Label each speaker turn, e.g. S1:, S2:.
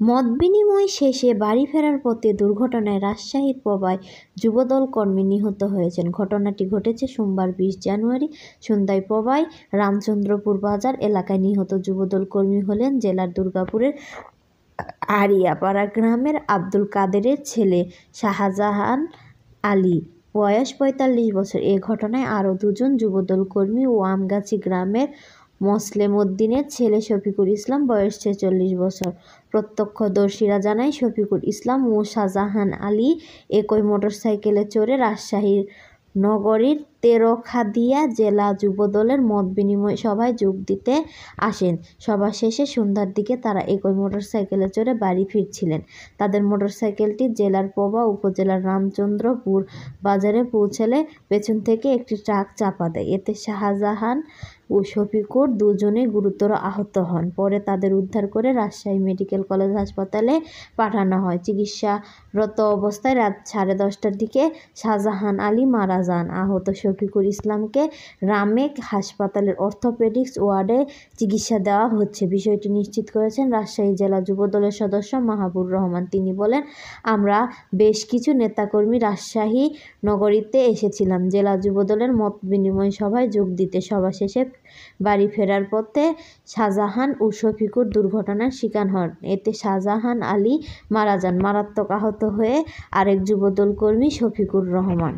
S1: মত বিনিময় শেষে বাড়ি ফেরার পথে দুর্ঘটনায় রাজশাহীর পবায় যুবদল কর্মী নিহত হয়েছেন। ঘটনাটি ঘটেছে সোমবার ২০ জানুয়ারি সন্ধ্যায় পবায় রামচন্দ্রপুর বাজার এলাকায়। নিহত যুবদল কর্মী হলেন জেলার দুর্গাপুরের আড়িয়াপাড়া গ্রামের আব্দুল কাদেরের ছেলে শাহজাহান আলী, বয়স ৪৫ বছর। এ ঘটনায় আরও দুজন যুবদল কর্মী ও আমগাছি গ্রামের মোসলেম উদ্দিনের ছেলে শফিকুল ইসলাম, বয়স ৪৬ বছর। প্রত্যক্ষদর্শীরা জানায়, শফিকুল ইসলাম ও শাহজাহান আলী একই মোটরসাইকেলে চড়ে রাজশাহীর নগরীর তেরখাদিয়া জেলা যুবদলের মত বিনিময় সভায় যোগ দিতে আসেন। সভা শেষে সন্ধ্যার দিকে তারা একই মোটরসাইকেলে চড়ে বাড়ি ফিরছিলেন। তাদের মোটরসাইকেলটি জেলার পবা উপজেলার রামচন্দ্রপুর বাজারে পৌঁছালে পেছন থেকে একটি ট্রাক চাপা দেয়। এতে শাহজাহান ও শফিকুর দুজনেই গুরুতর আহত হন। পরে তাদের উদ্ধার করে রাজশাহী মেডিকেল কলেজ হাসপাতালে পাঠানো হয়। চিকিৎসারত অবস্থায় রাত 10:30টার দিকে শাহজাহান আলী মারা যান। আহত শফিকুল ইসলামকে রামেক হাসপাতালের অর্থোপেডিক্স ওয়ার্ডে চিকিৎসা দেওয়া হচ্ছে। বিষয়টি নিশ্চিত করেছেন রাজশাহী জেলা যুবদলের সদস্য মাহাবুর রহমান। তিনি বলেন, আমরা বেশ কিছু নেতাকর্মী রাজশাহী নগরীতে এসেছিলাম জেলা যুবদলের মত বিনিময় সভায় যোগ দিতে। সভা শেষে বাড়ি ফেরার পথে শাহজাহান ও শফিকুর দুর্ঘটনার শিকার হন। এতে শাহজাহান আলী মারা যান। মারাত্মক আহত হয়ে আরেক যুবদল কর্মী শফিকুর রহমান।